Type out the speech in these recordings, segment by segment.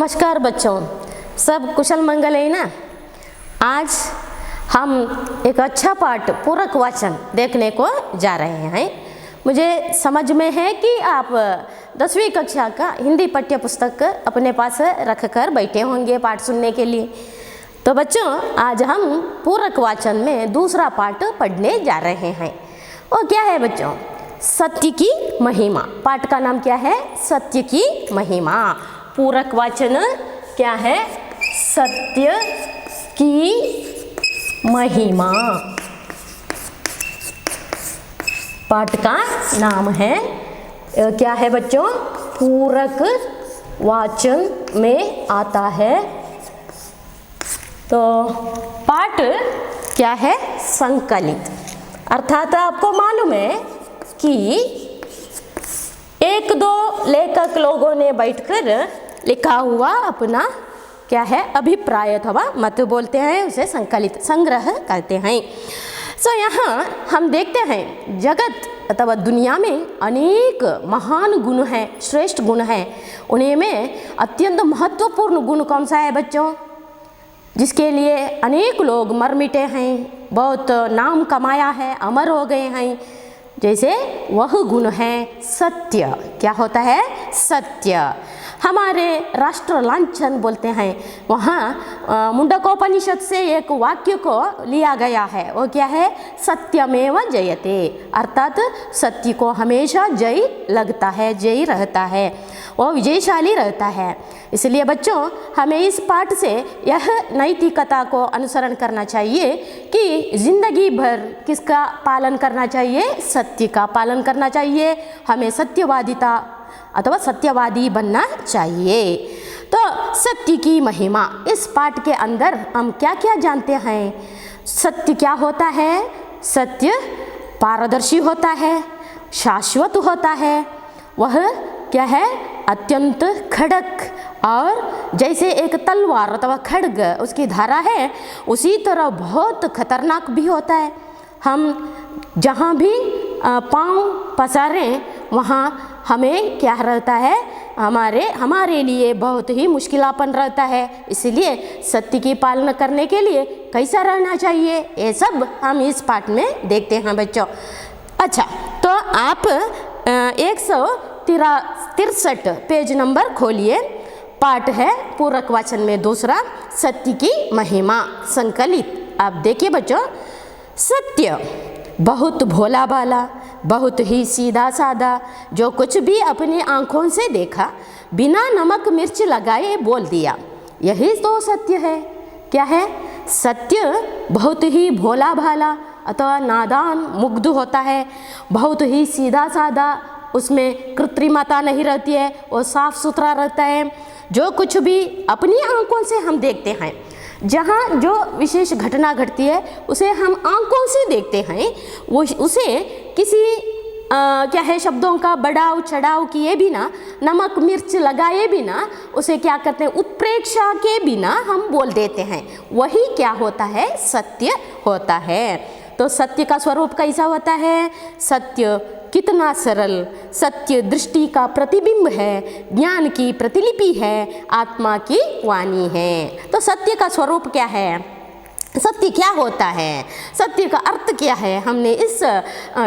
नमस्कार बच्चों, सब कुशल मंगल है ना। आज हम एक अच्छा पाठ पूरक वाचन देखने को जा रहे हैं। मुझे समझ में है कि आप 10वीं कक्षा का हिंदी पाठ्य पुस्तक अपने पास रख कर बैठे होंगे पाठ सुनने के लिए। तो बच्चों, आज हम पूरक वाचन में दूसरा पाठ पढ़ने जा रहे हैं। वो क्या है बच्चों? सत्य की महिमा। पाठ का नाम क्या है? सत्य की महिमा। पूरक वाचन क्या है? सत्य की महिमा। पाठ का नाम है क्या है बच्चों? पूरक वाचन में आता है। तो पाठ क्या है? संकलित। अर्थात आपको मालूम है कि एक दो लेखक लोगों ने बैठकर लिखा हुआ अपना क्या है अभिप्राय अथवा मत बोलते हैं, उसे संकलित संग्रह कहते हैं। यहाँ हम देखते हैं जगत अथवा दुनिया में अनेक महान गुण हैं, श्रेष्ठ गुण हैं। उन्हीं में अत्यंत महत्वपूर्ण गुण कौन सा है बच्चों? जिसके लिए अनेक लोग मर मिटे हैं, बहुत नाम कमाया है, अमर हो गए हैं। जैसे वह गुण है सत्य। क्या होता है? सत्य। हमारे राष्ट्र लांछन बोलते हैं, वहाँ मुंडकोपनिषद से एक वाक्य को लिया गया है। वो क्या है? सत्यमेव जयते। अर्थात सत्य को हमेशा जय लगता है, जय रहता है, वो विजयशाली रहता है। इसलिए बच्चों, हमें इस पाठ से यह नैतिकता को अनुसरण करना चाहिए कि जिंदगी भर किसका पालन करना चाहिए? सत्य का पालन करना चाहिए। हमें सत्यवादिता अथवा सत्यवादी बनना चाहिए। तो सत्य की महिमा, इस पाठ के अंदर हम क्या क्या जानते हैं? सत्य क्या होता है? सत्य पारदर्शी होता है, शाश्वत होता है। वह क्या है? अत्यंत खड़क, और जैसे एक तलवार अथवा खड्ग उसकी धारा है, उसी तरह बहुत खतरनाक भी होता है। हम जहाँ भी पाँव पसारें वहाँ हमें क्या रहता है? हमारे लिए बहुत ही मुश्किलापन रहता है। इसलिए सत्य की पालना करने के लिए कैसा रहना चाहिए, ये सब हम इस पाठ में देखते हैं बच्चों। अच्छा, तो आप 163 पेज नंबर खोलिए। पाठ है पूरक वाचन में दूसरा, सत्य की महिमा, संकलित। आप देखिए बच्चों, सत्य बहुत भोला भाला, बहुत ही सीधा साधा, जो कुछ भी अपनी आँखों से देखा बिना नमक मिर्च लगाए बोल दिया, यही तो सत्य है। क्या है? सत्य बहुत ही भोला भाला अथवा नादान मुग्ध होता है, बहुत ही सीधा साधा, उसमें कृत्रिमता नहीं रहती है, वो साफ सुथरा रहता है। जो कुछ भी अपनी आँखों से हम देखते हैं, जहाँ जो विशेष घटना घटती है उसे हम आँखों से देखते हैं, वो उसे किसी क्या है शब्दों का बढ़ाव चढ़ाव किए बिना, नमक मिर्च लगाए बिना, उसे क्या करते हैं? उत्प्रेक्षा के बिना हम बोल देते हैं। वही क्या होता है? सत्य होता है। तो सत्य का स्वरूप कैसा होता है? सत्य कितना सरल, सत्य दृष्टि का प्रतिबिंब है, ज्ञान की प्रतिलिपि है, आत्मा की वाणी है। तो सत्य का स्वरूप क्या है? सत्य क्या होता है? सत्य का अर्थ क्या है? हमने इस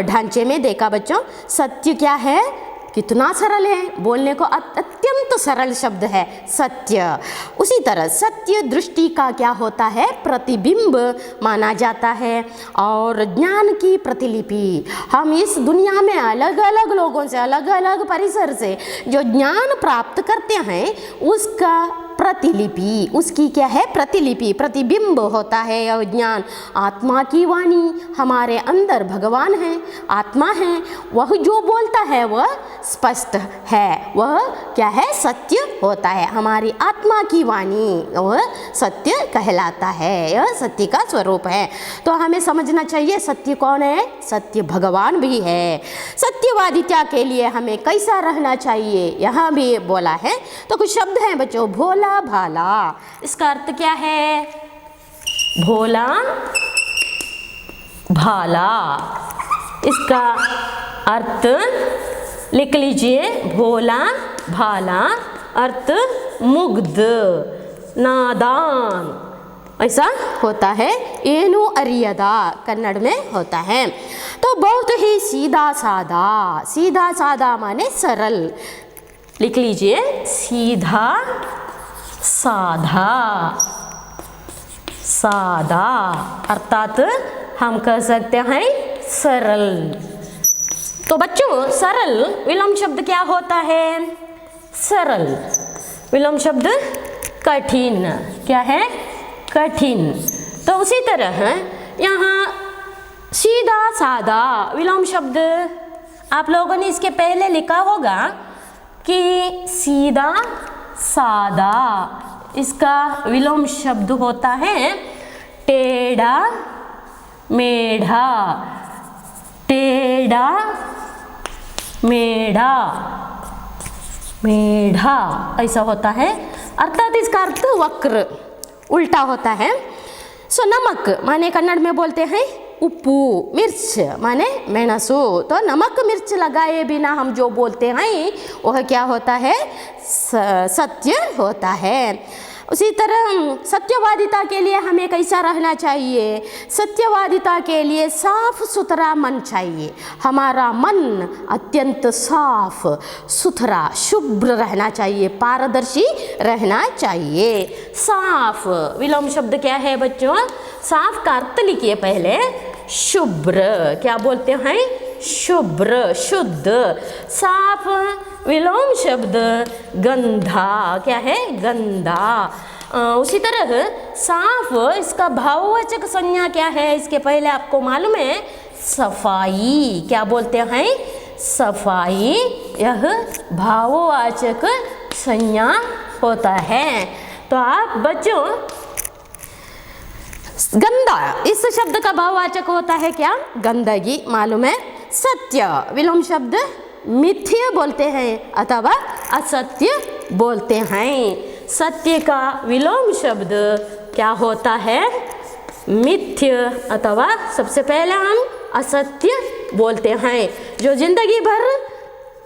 ढांचे में देखा बच्चों। सत्य क्या है? कितना सरल है, बोलने को अत्यंत सरल शब्द है सत्य। उसी तरह सत्य दृष्टि का क्या होता है? प्रतिबिंब माना जाता है, और ज्ञान की प्रतिलिपि। हम इस दुनिया में अलग अलग लोगों से, अलग अलग परिसर से जो ज्ञान प्राप्त करते हैं, उसका प्रतिलिपि, उसकी क्या है? प्रतिलिपि, प्रतिबिंब होता है यह ज्ञान। आत्मा की वाणी, हमारे अंदर भगवान है, आत्मा है, वह जो बोलता है वह स्पष्ट है, वह क्या है? सत्य होता है। हमारी आत्मा की वाणी वह सत्य कहलाता है, यह सत्य का स्वरूप है। तो हमें समझना चाहिए सत्य कौन है? सत्य भगवान भी है। सत्यवादिता के लिए हमें कैसा रहना चाहिए, यहाँ भी बोला है। तो कुछ शब्द हैं बच्चों, भोला भाला, इसका अर्थ क्या है? भोला भाला, इसका अर्थ लिख लीजिए। भोला भाला अर्थ मुग्ध, नादान, ऐसा होता है। ಏನು ಅರಿಯದ कन्नड़ में होता है। तो बहुत ही सीधा साधा, सीधा साधा माने सरल, लिख लीजिए सीधा साधा, सादा अर्थात हम कह सकते हैं सरल। तो बच्चों सरल विलोम शब्द क्या होता है? सरल विलोम शब्द कठिन, क्या है? कठिन। तो उसी तरह यहाँ सीधा सादा विलोम शब्द आप लोगों ने इसके पहले लिखा होगा कि सीधा सादा, इसका विलोम शब्द होता है टेढ़ा मेढ़ा, टेढ़ा मेढ़ा, मेढ़ा ऐसा होता है, अर्थात इसका अर्थ वक्र, उल्टा होता है। सो नमक माने कन्नड़ में बोलते हैं उप्पू, मिर्च माने मेणसु। तो नमक मिर्च लगाए बिना हम जो बोलते हैं वह क्या होता है? सत्य होता है। उसी तरह सत्यवादिता के लिए हमें कैसा रहना चाहिए? सत्यवादिता के लिए साफ सुथरा मन चाहिए। हमारा मन अत्यंत साफ सुथरा शुभ्र रहना चाहिए, पारदर्शी रहना चाहिए। साफ विलोम शब्द क्या है बच्चों? साफ का अर्थ लिखिए पहले, शुभ्र, क्या बोलते हैं? शुभ्र, शुद्ध। साफ विलोम शब्द गंधा, क्या है? गंदा। उसी तरह साफ इसका भाववाचक संज्ञा क्या है? इसके पहले आपको मालूम है सफाई, क्या बोलते हैं? सफाई, यह भाववाचक संज्ञा होता है। तो आप बच्चों गंदा इस शब्द का भाववाचक होता है क्या? गंदगी, मालूम है। सत्य विलोम शब्द मिथ्य बोलते हैं अथवा असत्य बोलते हैं। सत्य का विलोम शब्द क्या होता है? मिथ्य अथवा सबसे पहले हम असत्य बोलते हैं। जो जिंदगी भर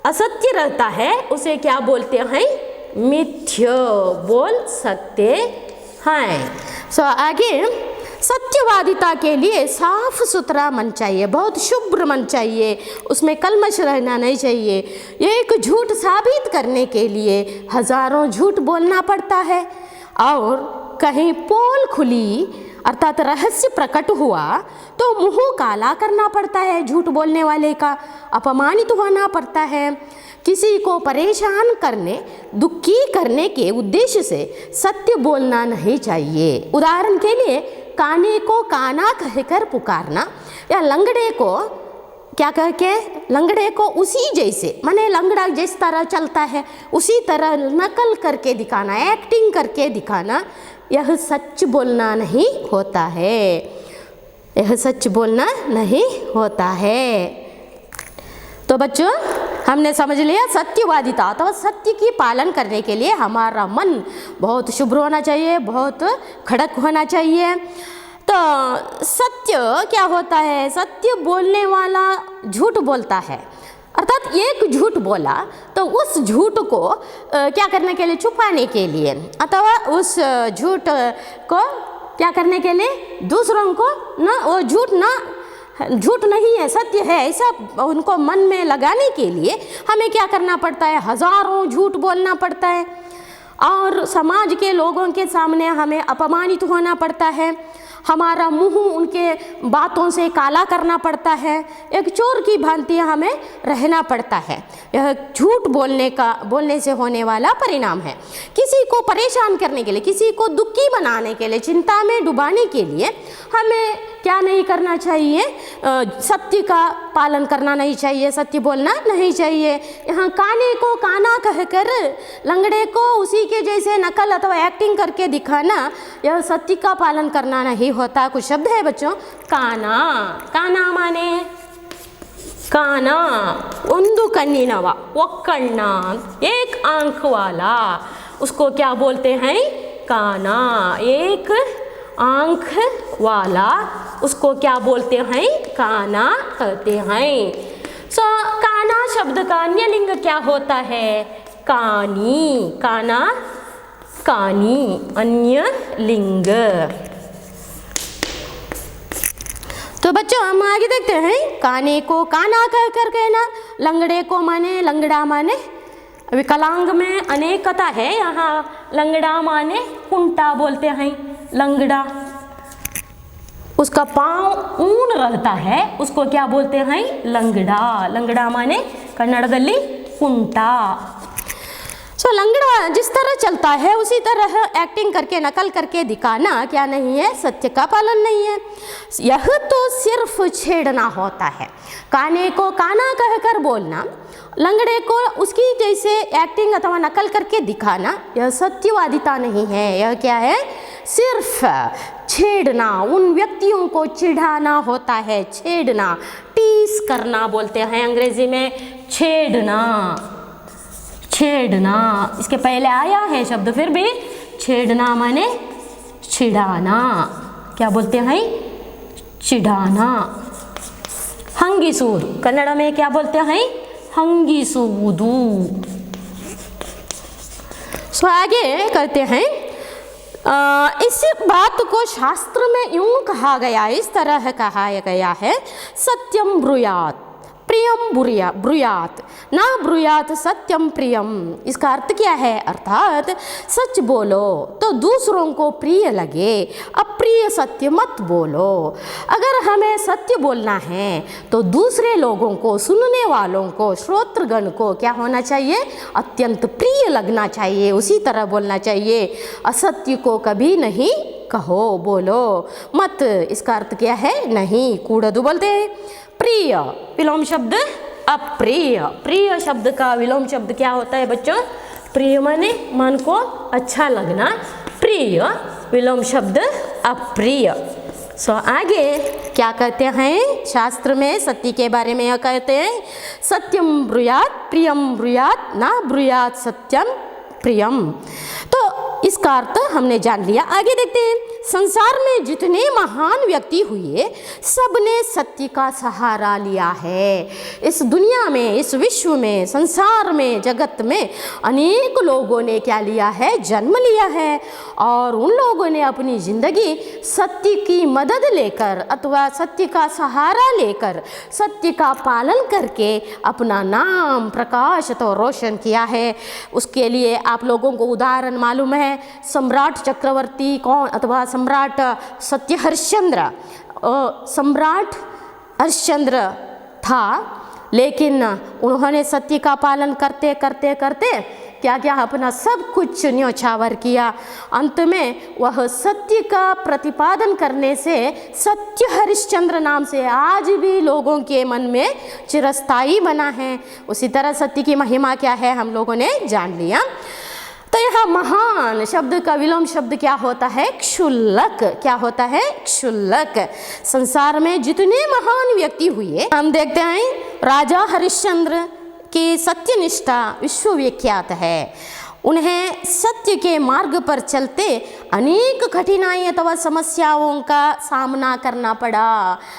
असत्य रहता है उसे क्या बोलते हैं? मिथ्य बोल सकते हैं। सो आगे सत्यवादिता के लिए साफ सुथरा मन चाहिए, बहुत शुभ्र मन चाहिए, उसमें कलमश रहना नहीं चाहिए। एक झूठ साबित करने के लिए हजारों झूठ बोलना पड़ता है, और कहीं पोल खुली अर्थात रहस्य प्रकट हुआ तो मुंह काला करना पड़ता है, झूठ बोलने वाले का अपमानित होना पड़ता है। किसी को परेशान करने, दुखी करने के उद्देश्य से सत्य बोलना नहीं चाहिए। उदाहरण के लिए काने को काना कहकर पुकारना, या लंगड़े को क्या कह के, लंगड़े को उसी जैसे, माने लंगड़ा जिस तरह चलता है उसी तरह नकल करके दिखाना, एक्टिंग करके दिखाना, यह सच बोलना नहीं होता है, यह सच बोलना नहीं होता है। तो बच्चों हमने समझ लिया सत्यवादिता अथवा सत्य की पालन करने के लिए हमारा मन बहुत शुभ्र होना चाहिए, बहुत खड़क होना चाहिए। तो सत्य क्या होता है? सत्य बोलने वाला झूठ बोलता है, अर्थात एक झूठ बोला तो उस झूठ को क्या करने के लिए? छुपाने के लिए, अथवा उस झूठ को क्या करने के लिए? दूसरों को ना वो झूठ नहीं है, सत्य है, ऐसा उनको मन में लगाने के लिए हमें क्या करना पड़ता है? हजारों झूठ बोलना पड़ता है, और समाज के लोगों के सामने हमें अपमानित होना पड़ता है, हमारा मुंह उनके बातों से काला करना पड़ता है, एक चोर की भांति हमें रहना पड़ता है। यह झूठ बोलने से होने वाला परिणाम है। किसी को परेशान करने के लिए, किसी को दुखी बनाने के लिए, चिंता में डुबाने के लिए हमें क्या नहीं करना चाहिए? सत्य का पालन करना नहीं चाहिए, सत्य बोलना नहीं चाहिए। यहाँ काने को काना कहकर लंगड़े को उसी के जैसे नकल अथवा एक्टिंग करके दिखाना, यह सत्य का पालन करना नहीं होता। कुछ शब्द है बच्चों, काना, काना माने काना उंदु कन्निनवा, ओक्कण्ण, एक आंख वाला, उसको क्या बोलते हैं? काना, एक आंख वाला, उसको क्या बोलते हैं? काना कहते हैं। सो काना शब्द का अन्य लिंग क्या होता है? कानी। काना कानी अन्य लिंग। तो बच्चों हम आगे देखते हैं, काने को काना कह कर कहना, लंगड़े को माने लंगड़ा माने विकलांग में अनेकता है, यहाँ लंगड़ा माने कुंटा बोलते हैं, लंगड़ा उसका पाँव ऊन रहता है उसको क्या बोलते हैं, लंगड़ा। लंगड़ा माने कन्नड़दल्ली कुंटा। सो लंगड़ा जिस तरह चलता है उसी तरह एक्टिंग करके नकल करके दिखाना क्या नहीं है, सत्य का पालन नहीं है। यह तो सिर्फ छेड़ना होता है। काने को काना कहकर बोलना, लंगड़े को उसकी जैसे एक्टिंग अथवा नकल करके दिखाना, यह सत्यवादिता नहीं है। यह क्या है, सिर्फ छेड़ना, उन व्यक्तियों को चिढ़ाना होता है। छेड़ना, टीस करना बोलते हैं अंग्रेजी में, छेड़ना। छेड़ना इसके पहले आया है शब्द, फिर भी छेड़ना माने चिढ़ाना, क्या बोलते हैं, चिढ़ाना। हंगिसूर कन्नड़ में क्या बोलते हैं, हंगिसूदू। सो आगे करते हैं, इस बात को शास्त्र में यूं कहा गया, इस तरह कहा गया है, सत्यम ब्रूयात प्रियम ब्रूयात ना ब्रूयात सत्यम प्रियम। इसका अर्थ क्या है, अर्थात सच बोलो तो दूसरों को प्रिय लगे, अप्रिय सत्य मत बोलो। अगर हमें सत्य बोलना है तो दूसरे लोगों को, सुनने वालों को, श्रोत्रगण को क्या होना चाहिए, अत्यंत प्रिय लगना चाहिए, उसी तरह बोलना चाहिए। असत्य को कभी नहीं कहो, बोलो मत। इसका अर्थ क्या है, नहीं, कूड़दू बोलते हैं। प्रिय विलोम शब्द अप्रिय। प्रिय शब्द का विलोम शब्द क्या होता है बच्चों, प्रिय माने मन को अच्छा लगना, प्रिय विलोम शब्द अप्रिय। सो आगे क्या कहते हैं शास्त्र में सत्य के बारे में, यह कहते हैं सत्यम ब्रूयात प्रियम ब्रूयात ना ब्रूयात सत्यम प्रियम। तो इसका अर्थ हमने जान लिया। आगे देखते हैं, संसार में जितने महान व्यक्ति हुए सबने सत्य का सहारा लिया है। इस दुनिया में, इस विश्व में, संसार में, जगत में अनेक लोगों ने क्या लिया है, जन्म लिया है, और उन लोगों ने अपनी जिंदगी सत्य की मदद लेकर अथवा सत्य का सहारा लेकर, सत्य का पालन करके अपना नाम प्रकाश तो रोशन किया है। उसके लिए आप लोगों को उदाहरण मालूम है, सम्राट चक्रवर्ती कौन, अथवा सम्राट सत्य हरिश्चंद्र। सम्राट हरिश्चंद्र था, लेकिन उन्होंने सत्य का पालन करते करते करते क्या क्या अपना सब कुछ न्योछावर किया। अंत में वह सत्य का प्रतिपादन करने से सत्य हरिश्चंद्र नाम से आज भी लोगों के मन में चिरस्थायी बना है। उसी तरह सत्य की महिमा क्या है हम लोगों ने जान लिया। तो यहाँ महान शब्द का विलोम शब्द क्या होता है, क्षुल्लक। क्या होता है, क्षुल्लक। संसार में जितने महान व्यक्ति हुए, हम देखते हैं राजा हरिश्चंद्र की सत्यनिष्ठा विश्वविख्यात है। उन्हें सत्य के मार्ग पर चलते अनेक कठिनाई अथवा समस्याओं का सामना करना पड़ा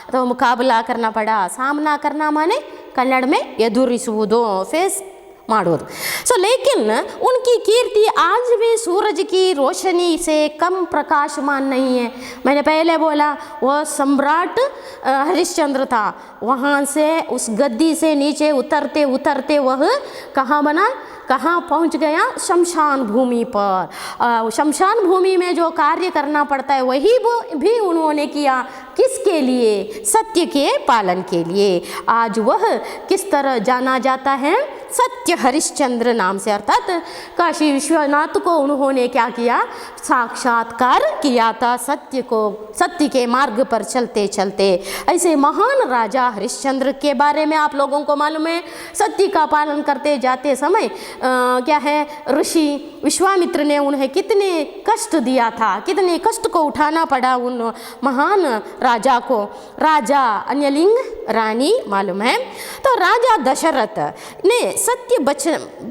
अथवा मुकाबला करना पड़ा। सामना करना माने कन्नड़ में ಎದುರಿಸುವುದು, फेस ಮಾಡೋದು। सो लेकिन उनकी कीर्ति आज भी सूरज की रोशनी से कम प्रकाशमान नहीं है। मैंने पहले बोला वह सम्राट हरिश्चंद्र था, वहाँ से उस गद्दी से नीचे उतरते उतरते वह कहाँ बना, कहाँ पहुँच गया, शमशान भूमि पर। शमशान भूमि में जो कार्य करना पड़ता है वही भी उन्होंने किया। किसके लिए, सत्य के पालन के लिए। आज वह किस तरह जाना जाता है, सत्य हरिश्चंद्र नाम से। अर्थात काशी विश्वनाथ को उन्होंने क्या किया, साक्षात्कार किया था सत्य को, सत्य के मार्ग पर चलते चलते। ऐसे महान राजा हरिश्चंद्र के बारे में आप लोगों को मालूम है। सत्य का पालन करते जाते समय क्या है, ऋषि विश्वामित्र ने उन्हें कितने कष्ट दिया था, कितने कष्ट को उठाना पड़ा उन महान राजा को। राजा अन्यलिंग रानी मालूम है। तो राजा दशरथ ने सत्य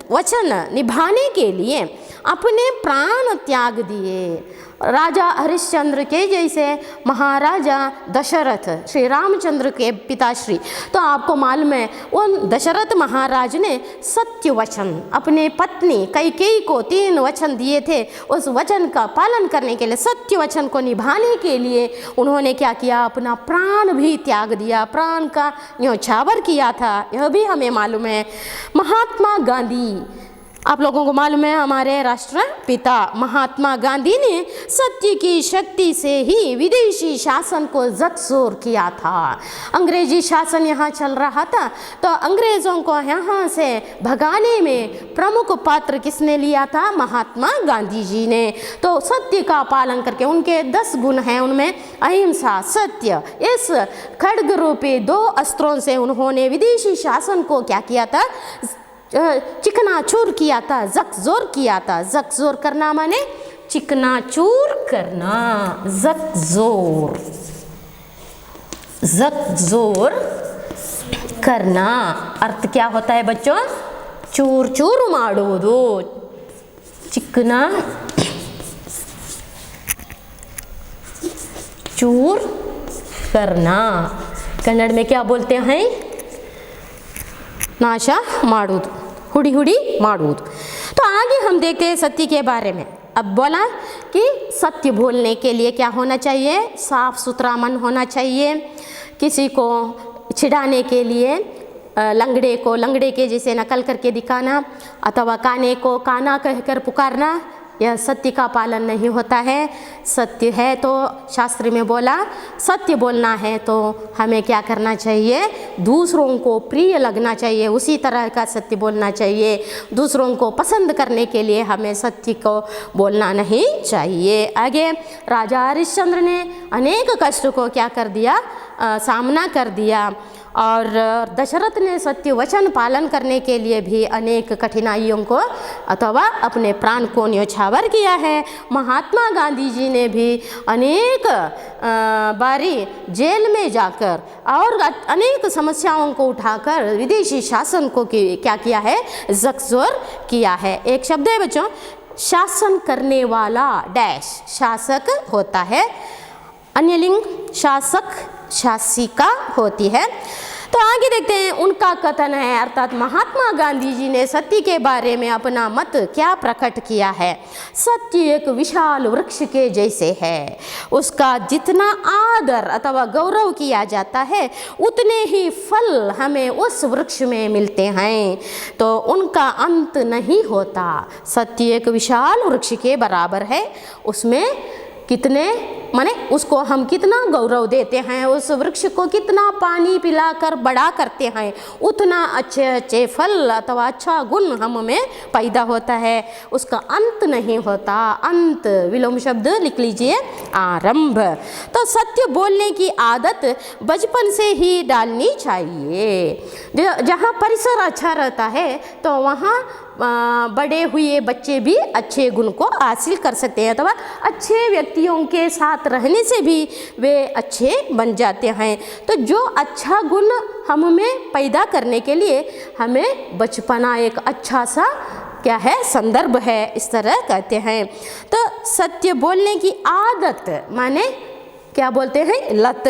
वचन निभाने के लिए अपने प्राण त्याग दिए। राजा हरिश्चंद्र के जैसे महाराजा दशरथ, श्री रामचंद्र के पिताश्री, तो आपको मालूम है उन दशरथ महाराज ने सत्य वचन अपने पत्नी कैकेयी को 3 वचन दिए थे। उस वचन का पालन करने के लिए, सत्य वचन को निभाने के लिए उन्होंने क्या किया, अपना प्राण भी त्याग दिया, प्राण का न्यौछावर किया था। यह भी हमें मालूम है। महात्मा गांधी, आप लोगों को मालूम है, हमारे राष्ट्रपिता महात्मा गांधी ने सत्य की शक्ति से ही विदेशी शासन को जकजोर किया था। अंग्रेजी शासन यहाँ चल रहा था, तो अंग्रेज़ों को यहाँ से भगाने में प्रमुख पात्र किसने लिया था, महात्मा गांधी जी ने। तो सत्य का पालन करके, उनके 10 गुण हैं, उनमें अहिंसा, सत्य, इस खड्ग रूपी 2 अस्त्रों से उन्होंने विदेशी शासन को क्या किया था, चिकनाचूर किया था, जकजोर किया था। जकजोर करना माने चिकनाचूर करना, जकजोर, जकजोर करना अर्थ क्या होता है बच्चों, चूर चूर माडुವುದು, चिकना चूर करना। कन्नड़ में क्या बोलते हैं, नाश ಮಾಡುವುದು, हुडी हुडी ಮಾಡುವುದು। तो आगे हम देखते हैं सत्य के बारे में। अब बोला कि सत्य बोलने के लिए क्या होना चाहिए, साफ सुथरा मन होना चाहिए। किसी को छिड़ाने के लिए लंगड़े को लंगड़े के जैसे नकल करके दिखाना, अथवा काने को काना कहकर पुकारना, यह सत्य का पालन नहीं होता है। सत्य है तो शास्त्र में बोला, सत्य बोलना है तो हमें क्या करना चाहिए, दूसरों को प्रिय लगना चाहिए, उसी तरह का सत्य बोलना चाहिए। दूसरों को पसंद करने के लिए हमें सत्य को बोलना नहीं चाहिए। आगे राजा हरिश्चंद्र ने अनेक कष्ट को क्या कर दिया, सामना कर दिया, और दशरथ ने सत्य वचन पालन करने के लिए भी अनेक कठिनाइयों को अथवा अपने प्राण को न्यौछावर किया है। महात्मा गांधी जी ने भी अनेक बारी जेल में जाकर और अनेक समस्याओं को उठाकर विदेशी शासन को क्या किया है, जकजोर किया है। एक शब्द है बच्चों, शासन करने वाला डैश शासक होता है, अन्य लिंग शासक शासिका होती है। तो आगे देखते हैं उनका कथन है, अर्थात महात्मा गांधी जी ने सत्य के बारे में अपना मत क्या प्रकट किया है। सत्य एक विशाल वृक्ष के जैसे है, उसका जितना आदर अथवा गौरव किया जाता है उतने ही फल हमें उस वृक्ष में मिलते हैं, तो उनका अंत नहीं होता। सत्य एक विशाल वृक्ष के बराबर है, उसमें कितने माने उसको हम कितना गौरव देते हैं, उस वृक्ष को कितना पानी पिलाकर बड़ा करते हैं, उतना अच्छे अच्छे फल अथवा अच्छा गुण हम में पैदा होता है, उसका अंत नहीं होता। अंत विलोम शब्द लिख लीजिए, आरंभ। तो सत्य बोलने की आदत बचपन से ही डालनी चाहिए। जहाँ परिसर अच्छा रहता है तो वहाँ बड़े हुए बच्चे भी अच्छे गुण को हासिल कर सकते हैं, अथवा अच्छे व्यक्तियों के साथ रहने से भी वे अच्छे बन जाते हैं। तो जो अच्छा गुण हम में पैदा करने के लिए हमें बचपना एक अच्छा सा क्या है, संदर्भ है, इस तरह कहते हैं। तो सत्य बोलने की आदत माने क्या बोलते हैं, लत,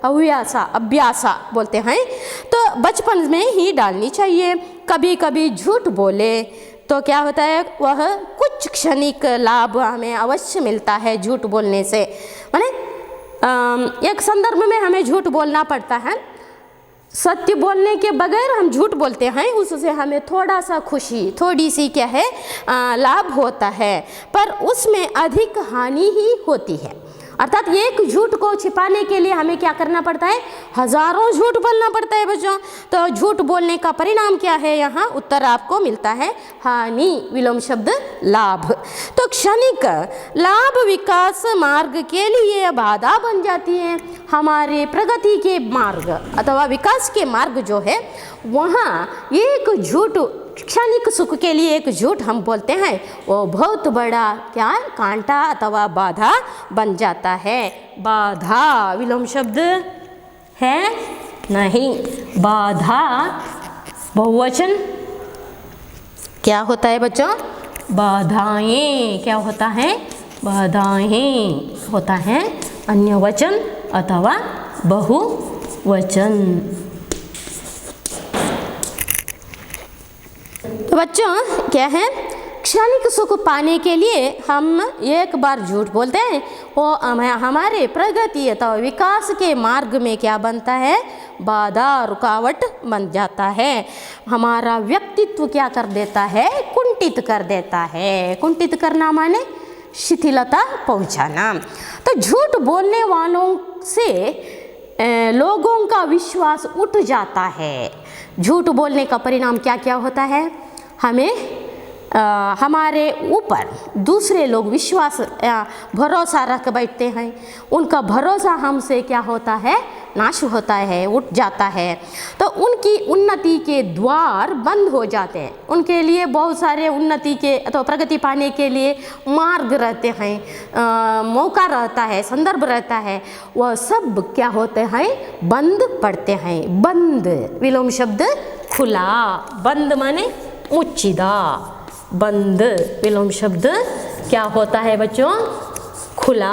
अभ्यासा बोलते हैं, तो बचपन में ही डालनी चाहिए। कभी कभी झूठ बोले तो क्या होता है, वह कुछ क्षणिक लाभ हमें अवश्य मिलता है झूठ बोलने से। माने एक संदर्भ में हमें झूठ बोलना पड़ता है, सत्य बोलने के बगैर हम झूठ बोलते हैं, उससे हमें थोड़ा सा खुशी, थोड़ी सी क्या है लाभ होता है, पर उसमें अधिक हानि ही होती है। अर्थात एक झूठ को छिपाने के लिए हमें क्या करना पड़ता है, हजारों झूठ बोलना पड़ता है बच्चों। तो झूठ बोलने का परिणाम क्या है, यहाँ उत्तर आपको मिलता है हानि, विलोम शब्द लाभ। तो क्षणिक लाभ विकास मार्ग के लिए बाधा बन जाती है। हमारे प्रगति के मार्ग अथवा विकास के मार्ग जो है, वहाँ एक झूठ, क्षणिक सुख के लिए एक झूठ हम बोलते हैं, वो बहुत बड़ा क्या कांटा अथवा बाधा बन जाता है। बाधा विलोम शब्द है नहीं, बाधा बहुवचन क्या होता है बच्चों, बाधाएं, क्या होता है, बाधाएं होता है अन्य वचन अथवा बहुवचन। तो बच्चों क्या है, क्षणिक सुख पाने के लिए हम एक बार झूठ बोलते हैं, वो हमारे प्रगति अथवा विकास के मार्ग में क्या बनता है, बाधा रुकावट बन जाता है। हमारा व्यक्तित्व क्या कर देता है, कुंठित कर देता है। कुंठित करना माने शिथिलता पहुंचाना। तो झूठ बोलने वालों से लोगों का विश्वास उठ जाता है। झूठ बोलने का परिणाम क्या क्या होता है, हमें हमारे ऊपर दूसरे लोग विश्वास भरोसा रख बैठते हैं, उनका भरोसा हमसे क्या होता है, नाश होता है, उठ जाता है। तो उनकी उन्नति के द्वार बंद हो जाते हैं। उनके लिए बहुत सारे उन्नति के अथवा प्रगति पाने के लिए मार्ग रहते हैं, मौका रहता है, संदर्भ रहता है, वह सब क्या होते हैं, बंद पड़ते हैं। बंद विलोम शब्द खुला, बंद माने मुच्चिदा, बंद विलोम शब्द क्या होता है बच्चों, खुला।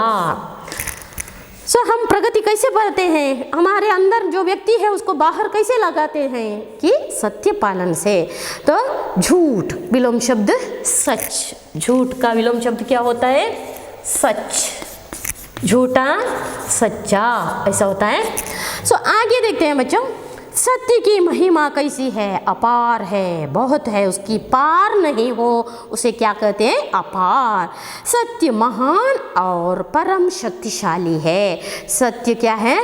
हम प्रगति कैसे बढ़ते हैं, हमारे अंदर जो व्यक्ति है उसको बाहर कैसे लगाते हैं, कि सत्य पालन से। तो झूठ विलोम शब्द सच, झूठ का विलोम शब्द क्या होता है, सच, झूठा सच्चा, ऐसा होता है। आगे देखते हैं बच्चों, सत्य की महिमा कैसी है, अपार है, बहुत है, उसकी पार नहीं हो, उसे क्या कहते हैं, अपार। सत्य महान और परम शक्तिशाली है। सत्य क्या है,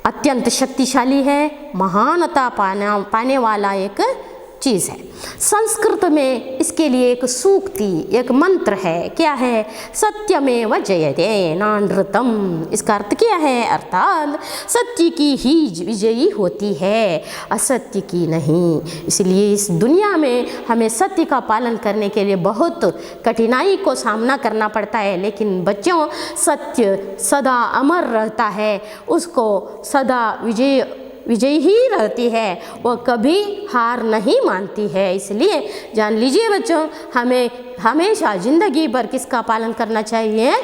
अत्यंत शक्तिशाली है, महानता पाने वाला एक चीज़ है। संस्कृत में इसके लिए एक सूक्ति, एक मंत्र है, क्या है, सत्यमेव जयते नानृतम। इसका अर्थ क्या है, अर्थात सत्य की ही विजयी होती है, असत्य की नहीं। इसलिए इस दुनिया में हमें सत्य का पालन करने के लिए बहुत कठिनाई को सामना करना पड़ता है, लेकिन बच्चों सत्य सदा अमर रहता है, उसको सदा विजयी ही रहती है, वह कभी हार नहीं मानती है। इसलिए जान लीजिए बच्चों, हमें हमेशा ज़िंदगी भर किसका पालन करना चाहिए,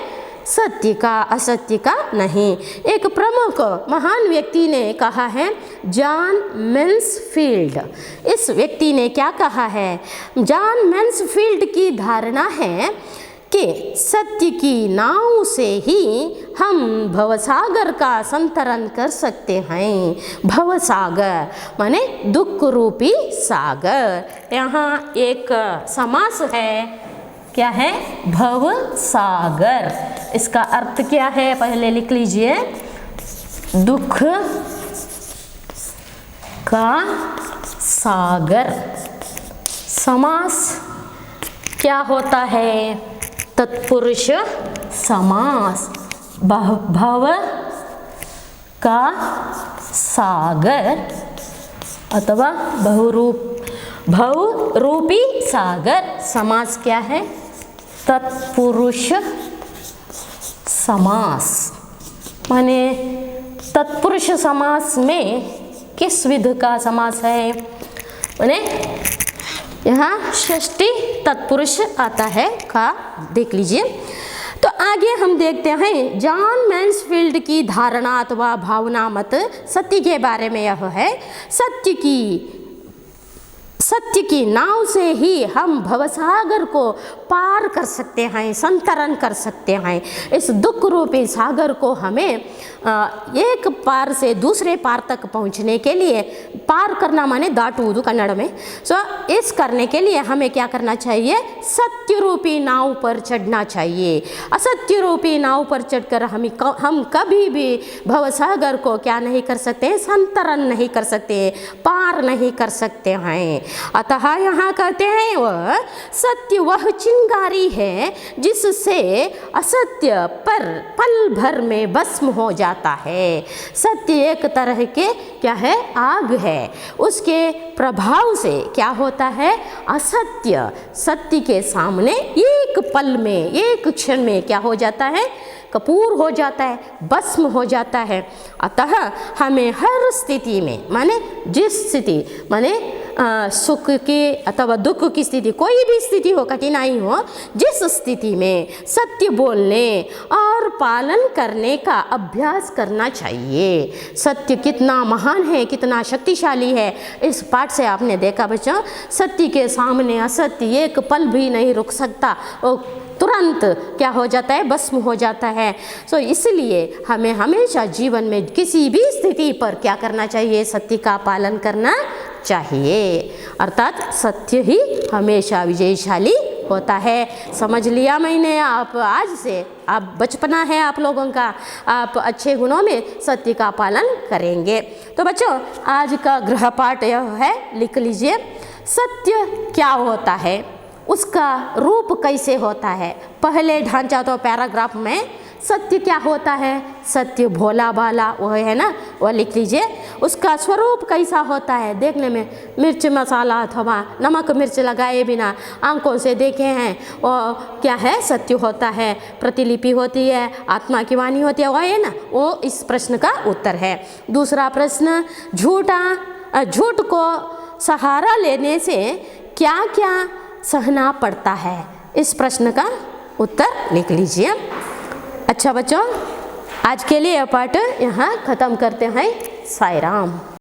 सत्य का, असत्य का नहीं। एक प्रमुख महान व्यक्ति ने कहा है, जॉन मैन्सफील्ड। इस व्यक्ति ने क्या कहा है, जॉन मैन्सफील्ड की धारणा है कि सत्य की नाव से ही हम भवसागर का संतरण कर सकते हैं। भवसागर माने दुख रूपी सागर। यहाँ एक समास है, क्या है, भवसागर। इसका अर्थ क्या है, पहले लिख लीजिए, दुख का सागर। समास क्या होता है, तत्पुरुष समास। भव का सागर अथवा भव रूपी सागर। समास क्या है, तत्पुरुष समास। माने तत्पुरुष समास में किस विध का समास है, माने यहाँ षष्ठी तत्पुरुष आता है का, देख लीजिए। तो आगे हम देखते हैं, जॉन मैन्सफील्ड की धारणा अथवा भावना मत सत्य के बारे में यह है, सत्य की नाव से ही हम भवसागर को पार कर सकते हैं, संतरण कर सकते हैं। इस दुख रूपी सागर को हमें एक पार से दूसरे पार तक पहुंचने के लिए, पार करना माने दाटुವುದು कन्नड़ में। इस करने के लिए हमें क्या करना चाहिए, सत्य रूपी नाव पर चढ़ना चाहिए। असत्य रूपी नाव पर चढ़कर हम कभी भी भवसागर को क्या नहीं कर सकते, संतरण नहीं कर सकते, पार नहीं कर सकते हैं। अतः यहाँ कहते हैं, वह सत्य वह चिंगारी है जिससे असत्य पर पल भर में भस्म हो जाता है। सत्य एक तरह के क्या है, आग है, उसके प्रभाव से क्या होता है, असत्य सत्य के सामने एक पल में, एक क्षण में क्या हो जाता है, कपूर हो जाता है, भस्म हो जाता है। अतः हमें हर स्थिति में, माने जिस स्थिति, माने सुख की अथवा दुख की स्थिति, कोई भी स्थिति हो, कठिनाई हो, जिस स्थिति में सत्य बोलने और पालन करने का अभ्यास करना चाहिए। सत्य कितना महान है, कितना शक्तिशाली है, इस पाठ से आपने देखा बच्चों। सत्य के सामने असत्य एक पल भी नहीं रुक सकता, वो तुरंत क्या हो जाता है, भस्म हो जाता है। सो इसलिए हमें हमेशा जीवन में किसी भी स्थिति पर क्या करना चाहिए, सत्य का पालन करना चाहिए, अर्थात सत्य ही हमेशा विजयशाली होता है। समझ लिया मैंने। आप आज से, आप बचपना है आप लोगों का, आप अच्छे गुणों में सत्य का पालन करेंगे। तो बच्चों आज का गृहपाठ यह है, लिख लीजिए, सत्य क्या होता है, उसका रूप कैसे होता है। पहले ढांचा तो पैराग्राफ में सत्य क्या होता है, सत्य भोला भाला वो है ना, वो लिख लीजिए। उसका स्वरूप कैसा होता है, देखने में मिर्च मसाला अथवा नमक मिर्च लगाए बिना आंखों से देखे हैं, वो क्या है, सत्य होता है। प्रतिलिपि होती है, आत्मा की वाणी होती है, वो है ना, वो इस प्रश्न का उत्तर है। दूसरा प्रश्न, झूठ को सहारा लेने से क्या क्या सहना पड़ता है, इस प्रश्न का उत्तर लिख लीजिए। अच्छा बच्चों, आज के लिए यह पाठ यहाँ ख़त्म करते हैं। साईं राम।